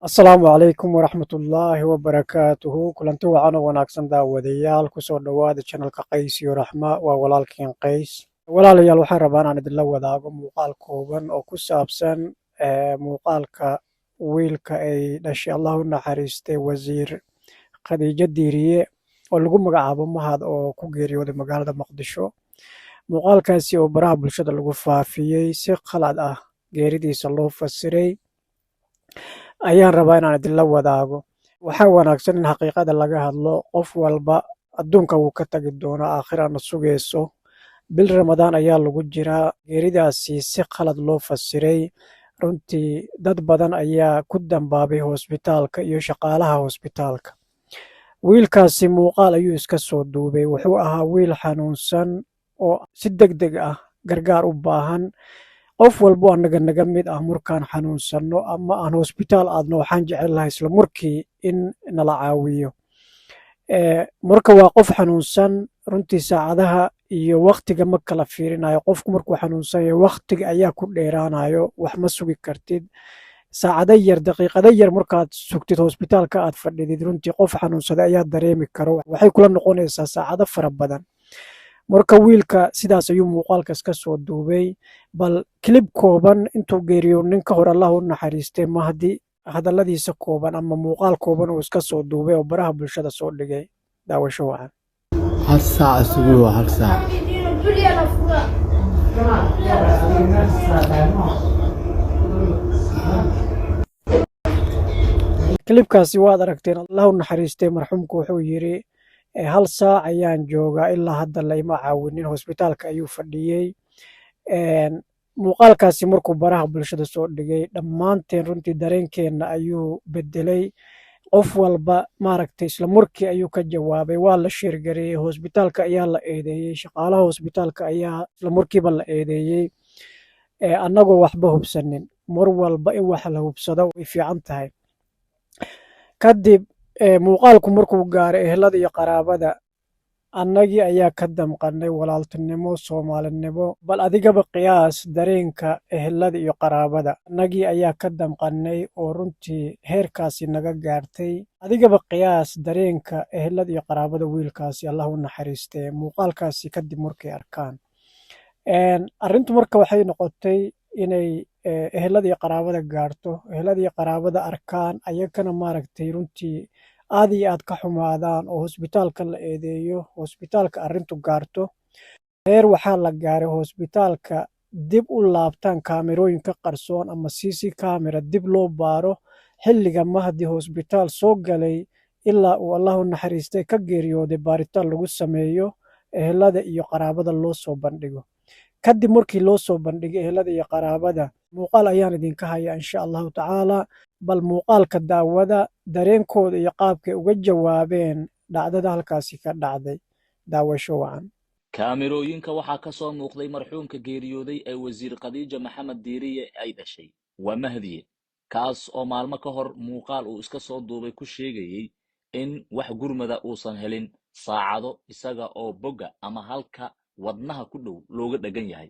asalaamu calaykum waraxmatullaahi wabarakaatuhu kulanti wacan oo wanaagsan daawadayaal kusoo dhowaada janalka qays iyo raxma waa walaalkiin qays walaalayaal waxaan rabaa inaan idinla wadaago muuqaal kooban oo ku saabsan muuqaalka wiilka ay dhashay allah u naxariistay wasiir khadiijo diiriye oo lagu magacaabo mahad oo ku geeriyooday magaalada muqdisho. Muuqaalkaasi oo baraha bulshada lagu faafiyey si qalad ah geeridiisa loo fasiray ayaan rabaa inaan idinla wadaago. Waxaa wanaagsan in xaqiiqada laga hadlo. Qof walba adduunka wuu ka tagi doonaa, aakhirana sugayso. Bil Ramadaan ayaa lagu jiraa. Geeridaasi si qalad loo fasiray. Runtii dad badan ayaa ku dambaabay hosbitaalka iyo shaqaalaha hosbitaalka. Wiilkaasi muuqaal ayuu iska soo duubay. Wuxuu ahaa wiil xanuunsan oo si degdeg ah gargaar u baahan. Qof walbo annaga naga mid ah markaan xanuunsanno ama aan hosbitaal aadno waxaan jecel lahay isla markii in nala caawiyo. Marka waa qof xanuunsan runtii saacadaha iyo waqtiga ma kala fiirinayo. Qofku markuu xanuunsan yahay waqtiga ayaa ku dheeraanayo, wax ma sugi kartid. Saacado yar, daqiiqado yar markaad sugtid hosbitaalka aad fadhidid runtii qof xanuunsaday ayaa dareemi karo. Waxay kula noqonaysaa saacado fara badan. Marka wiilka sidaas ayuu muuqaalkas ka soo duubay. Bal kilib kooban intuu geeriyo ninka hore allah u naxariistay mahdi hadalladiisa kooban ama muuqaal kooban uu iska soo duubay oo baraha bulshada soo dhigay. Daawasho wacan. هل ساعة أسبوع هل ساعة kilibkaasi waad aragteen. allah u naxariistay marxuumku wuxuu yiri hal saac ayaan joogaa ilaa hadda la ima caawinin, hosbitaalka ayuu fadhiyey. Muuqaalkaasi markuu baraha bulshada soo dhigay dhammaanteen runtii dareenkeenna ayuu bedelay. Qof walba maaragtay isla markii ayuu ka jawaabay. Waa la sheergareeyey, hosbitaalka ayaa la eedeeyey, shaqaalaha hosbitaalka ayaa isla markiiba la eedeeyey. Annagoo waxba hubsanin. Mar walba in wax la hubsado way fiican tahay. Kadib muuqaalku markuu gaaray ehelada iyo qaraabada, annagii ayaa ka damqannay walaaltinimo, soomaalinimo. Bal adigaba qiyaas dareenka ehelada iyo qaraabada. Annagii ayaa ka damqannay oo runtii heerkaasi naga gaartay. Adigaba qiyaas dareenka ehelada iyo qaraabada wiilkaasi allah u naxariistay muuqaalkaasi kadib markay arkaan. Arrintu marka waxay noqotay inay ehelada iyo qaraabada gaarto, ehelada iyo qaraabada arkaan, ayagana maaragtay runtii aad iyo aad ka xumaadaan oo hosbitaalka la eedeeyo, hosbitaalka arrintu gaarto. Heer waxaa la gaaray hosbitaalka dib u laabtaan kaamirooyinka qarsoon ama CC camera dib loo baaro xilliga mahdi hosbitaal soo galay ilaa uu allah u naxariistay ka geeriyooday baaritaan lagu sameeyo, ehelada iyo qaraabada loo soo bandhigo. Kadib markii loo soo bandhigay ehelada iyo qaraabada, muuqaal ayaan idinka hayaa insha allahu tacaala. Bal muuqaalka daawada dareenkooda iyo qaabkay uga jawaabeen dhacdada halkaasi ka dhacday. Daawasho wacan. kaamirooyinka waxaa ka soo muuqday marxuumka geeriyooday ee wasiir khadiija maxamed diiriye ay dhashay waa mahdiye, kaas oo maalmo ka hor muuqaal uu iska soo duubay ku sheegayey in wax gurmada uusan helin saacado isaga oo bogga ama halka wadnaha ku dhow looga dhagan yahay.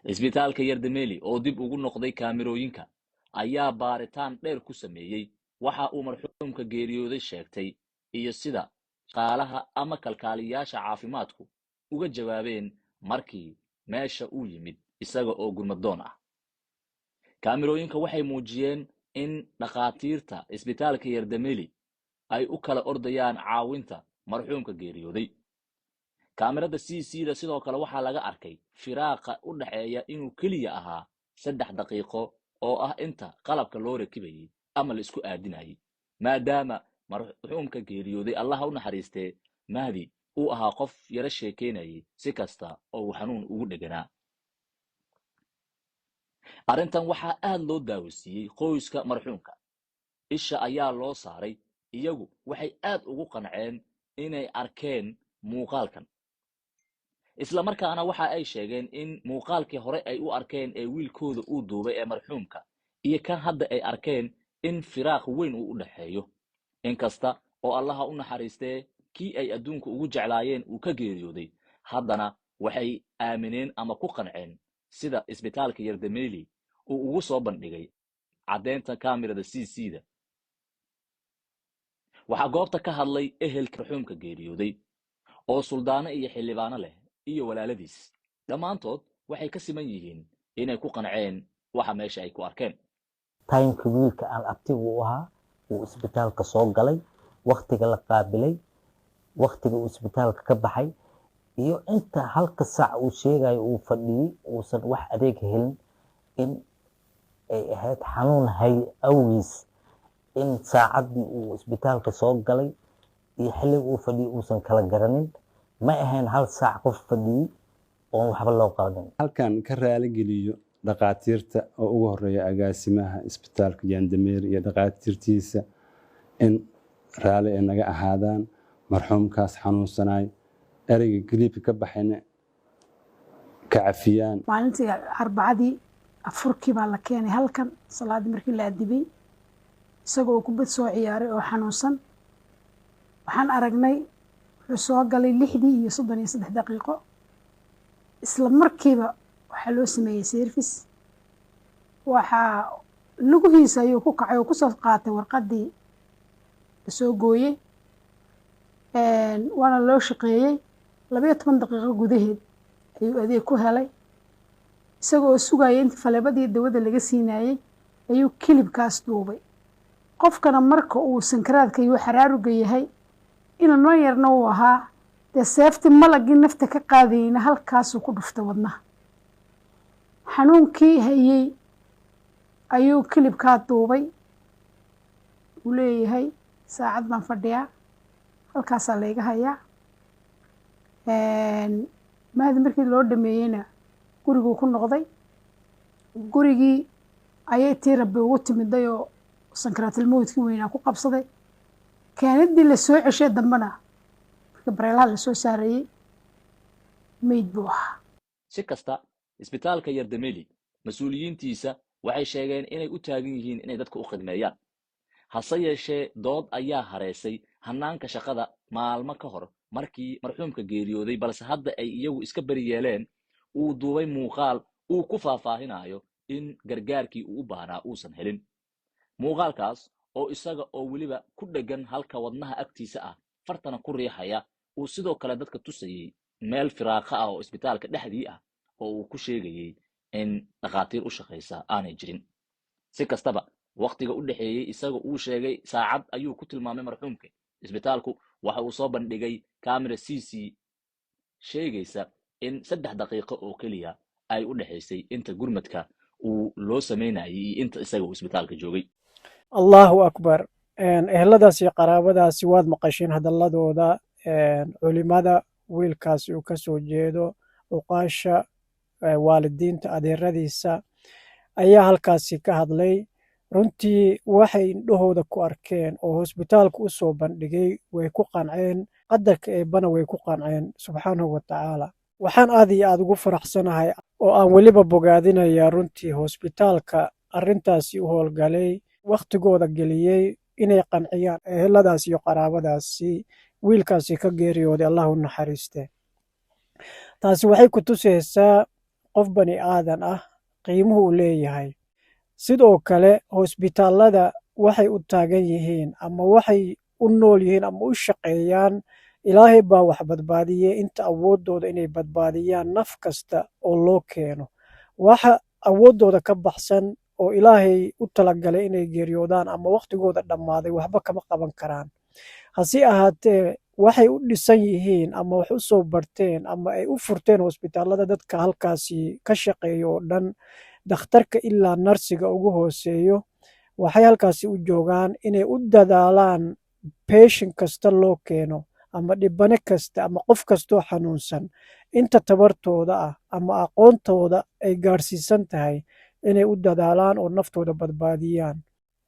isbitaalka Yardemeli oo dib ugu noqday kaamirooyinka ayaa baaritaan dheer ku sameeyey waxa uu marxuumka geeriyooday sheegtay iyo sida shaqaalaha ama kalkaaliyaasha caafimaadku uga jawaabeen markii meesha uu yimid isaga oo gurmadoon ah. kaamirooyinka waxay muujiyeen in dhaqaatiirta isbitaalka Yardemeli ay u kala ordayaan caawinta marxuumka geeriyooday. kaamirada CC-da sidoo kale waxaa laga arkay firaaqa u dhaxeeya inuu keliya ahaa 3 daqiiqo oo ah inta qalabka loo rakibayay ama la isku aadinayay, maadaama marxuumka geeriyooday allah u naxariistee mahdi uu ahaa qof yara sheekeynayay si kasta oo uu xanuun ugu dheganaa. arrintan waxaa aad loo daawasiiyey qoyska marxuumka. isha ayaa loo saaray, iyagu waxay aad ugu qanceen inay arkeen muuqaalkan. isla markaana waxa ay sheegeen in muuqaalkii hore ay u arkeen ee wiilkooda uu duubay ee marxuumka iyo kan hadda ay arkeen in firaaq weyn uu u dhexeeyo. inkasta oo allaha u naxariistee kii ay adduunka ugu jeclaayeen uu ka geeriyooday, haddana waxay aamineen ama ku qanceen sida isbitaalka Yardameeli uu ugu soo bandhigay caddeynta kaamirada CC-da. waxaa goobta ka hadlay ehelka marxuumka geeriyooday oo suldaano iyo xildhibaano leh iyo walaaladiis. dhammaantood waxay ka siman yihiin inay ku qanceen waxa meesha ay ku arkeen. taymka wiilka aan abtigu u ahaa uu isbitaalka soo galay, waqtiga la qaabilay, waqtiga uu isbitaalka ka baxay, iyo inta halka saac uu sheegayo uu fadhiyey uusan wax adeeg helin, in ay ahayd xanuun hay awgiis, in saacadii uu isbitaalka soo galay iyo xilliga uu fadhiyey uusan kala garanin. ma ahayn hal saac qof fadhiyey oon waxba loo qaadan. halkan ka raali geliyo dhaqaatiirta oo ugu horeeya agaasimaha isbitaalka Yardameeli iyo dhaqaatiirtiisa in raali ay naga ahaadaan marxuumkaas xanuunsanay, ereyga galiibka ka baxayna ka cafiyaan. maalintii arbacadii afurkii baa la keenay halkan salaadii markii la adibay, isagoo kubad soo ciyaaray oo xanuunsan. waxaan aragnay wuxuu soo galay 6:33 daqiiqo. isla markiiba waxaa loo sameeyey service. waxaa lugihiisa ayuu ku kacay oo kusoo qaatay warqadii la soo gooyey, waana loo shaqeeyey. 12 daqiiqo gudaheed ayuu adeeg ku helay. isagoo sugaya intii faleebadii dawada laga siinayey ayuu kilibkaas duubay. qofkana marka uu sankaraadka iyo xaraaruga yahay inuu noo yarna uu ahaa, dee seefti malagii nafta ka qaadayna halkaasuu ku dhuftay wadnaha. xanuunkii hayey ayuu kilibkaa duubay. uu leeyahay saacad baan fadhiyaa, halkaasaa layga hayaa. mahadi markii loo dhameeyeyna guriguu ku noqday. gurigii ayay tii rabbi ugu timiday oo sankaraatilmowdkii weynaa ku qabsaday. keenadii la soo ceshay dambena marka bareelaha la soo saarayey meyd buu ahaa. si kasta isbitaalka Yardameeli mas-uuliyiintiisa waxay sheegeen inay u taagan yihiin inay dadka u khidmeeyaan. hase yeeshee dood ayaa hareysay hanaanka shaqada maalmo ka hor markii marxuumka geeriyooday, balse hadda ay iyagu iska bari yeeleen. uu duubay muuqaal uu ku faahfaahinayo in gargaarkii uu u baahnaa uusan helin. muuqaalkaas oo isaga oo weliba ku dheggan halka wadnaha agtiisa ah, fartana ku riixaya, uu sidoo kale dadka tusayey meel firaaqa ah oo isbitaalka dhexdii ah, oo uu ku sheegayey in dhaqaatiir u shaqaysa aanay jirin. si kastaba waqtiga u dhexeeyey isaga uu sheegay saacad ayuu ku tilmaamay marxuumka. isbitaalku waxa uu soo bandhigay kaamira CC sheegaysa in 3 daqiiqo oo keliya ay u dhexaysay inta gurmadka uu loo sameynayay iyo inta isaga uu isbitaalka joogay. allahu akbar. eheladaas iyo qaraabadaasi waad maqasheen hadalladooda. culimada wiilkaasi uu ka soo jeedo, uqaasha, waalidiinta, adeeradiisa ayaa halkaasi ka hadlay. runtii waxay indhahooda ku arkeen oo hosbitaalku u soo bandhigay way ku qanceen, qadarka eebbana way ku qanceen subxaanahu wa tacaala. waxaan aad iyo aad ugu faraxsanahay oo aan weliba bogaadinayaa runtii hosbitaalka arrintaasi u howlgalay, wakhtigooda geliyey inay qanciyaan eheladaas iyo qaraabadaasi wiilkaasi ka geeriyooday. allah u naxariiste. taasi waxay ku tusaysaa qof bani aadan ah qiimuhu uu leeyahay. sidoo kale hosbitaalada waxay u taagan yihiin ama waxay u nool yihiin ama u shaqeeyaan. ilaahay baa wax badbaadiyey inta awooddooda inay badbaadiyaan naf kasta oo loo keeno. waxa awooddooda ka baxsan oo ilaahay u talagalay inay geeriyoodaan ama wakhtigooda dhammaaday waxba kama qaban karaan. hase ahaatee waxay u dhisan yihiin ama wax u soo barteen ama ay u furteen hosbitaalada dadka halkaasi ka shaqeeya oo dhan, dakhtarka ilaa narsiga ugu hooseeyo, waxay halkaasi u joogaan inay u dadaalaan patient kasta loo keeno ama dhibane kasta ama qof kastoo xanuunsan inta tabartooda ah ama aqoontooda ay gaarsiisan tahay inay u dadaalaan oo naftooda badbaadiyaan.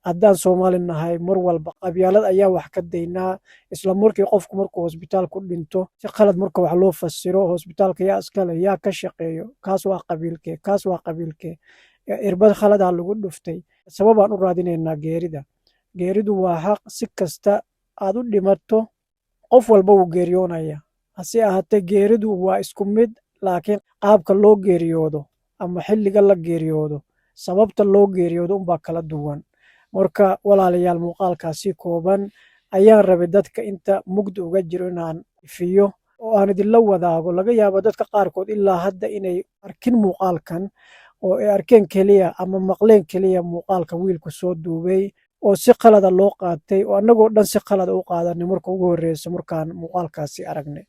haddaan Soomaali nahay mar walba qabyaalad ayaa wax ka daynaa. isla markii qofku markuu hosbitaal ku dhinto si qalad marka wax loo fasiro, hosbitaalka yaa iskale, yaa ka shaqeeyo, kaas waa qabiilkee, kaas waa qabiilkee. irbad khaladaa lagu dhuftay sababaan u raadinaynaa geerida. Geeridu waa xaq, si kasta aad u dhimato qof walba wuu geeriyoonaya. Hase ahaatee geeridu waa isku mid, laakiin qaabka loo geeriyoodo ama xilliga la geeriyoodo, sababta loo geeriyoodo unbaa kala duwan. Marka walaalayaal, muuqaalkaasi kooban ayaan rabay dadka inta mugdi uga jiro inaan ifiyo oo aan idinla wadaago. Laga yaabo dadka qaarkood ilaa hadda inay arkin muuqaalkan, oo ay arkeen keliya ama maqleen keliya muuqaalka wiilku soo duubay oo si qalada loo qaatay, oo annagoo dhan si qalada u qaadanay marka ugu horreysa markaan muuqaalkaasi aragnay.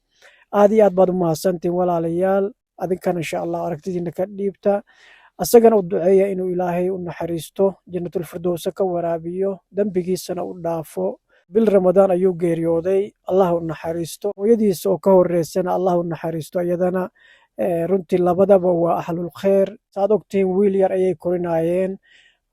Aad iyo aad baad u mahadsantihiin walaalayaal. Adinkana insha allah aragtidiina ka dhiibta, asagana u duceeya inuu ilaahay u naxariisto, jannatul firdowsa ka waraabiyo, dembigiisana u dhaafo. bil ramadaan ayuu geeriyooday, allah u naxariisto. Hooyadiisa oo ka horreysana allah u naxariisto iyadana. Runtii labadaba waa ahlul kheer. Saad ogtihiin wiil yar ayay korinayeen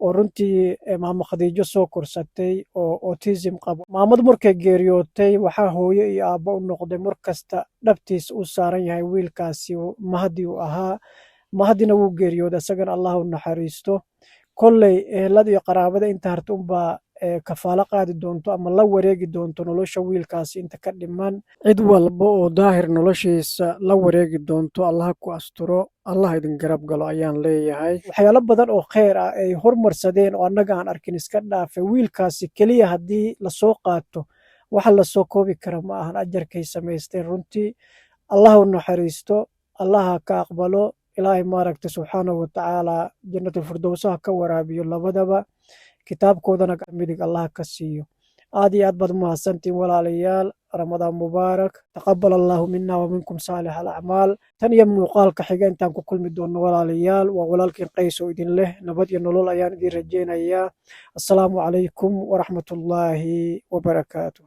oo runtii maamo Khadiijo soo korsatay oo autism qabo. Maamadu markay geeriyootay waxaa hooyo iyo aabbo u noqday markasta dhabtiisa u saaran yahay wiilkaasi Mahdi uu ahaa. Mahdina wuu geeriyooday, isagana allah u naxariisto. Kolley ehelada iyo qaraabada inta harta unbaa kafaalo qaadi doonto ama la wareegi doonto nolosha wiilkaasi inta ka dhiman. Cid walba oo daahir noloshiisa la wareegi doonto allah ku asturo, allah idin garab galo ayaan leeyahay. Waxyaalo badan oo kheyr ah ay hormarsadeen oo annaga aan arkin iska dhaafay. Wiilkaasi keliya haddii lasoo qaato waxa lasoo koobi kara ma ahan ajarkay samaysteen. Runtii allah u naxariisto, allah ha ka aqbalo. Ilaahay maaragtay subxaanahu watacaala jannatul firdowsaha ka waraabiyo labadaba, kitaabkoodana midig allah ka siiyo. aad iyo aad baad umahadsantihiin walaalayaal. ramadaan mubaarak. taqabal allahu mina wa minkum saalix alacmaal. tan iyo muuqaalka xiga intaan ku kulmi doono walaalayaal, waa walaalkiin qays oo idin leh nabad iyo nolol ayaan idin rajaynayaa. assalaamu calaykum waraxmatullaahi wabarakaatuh.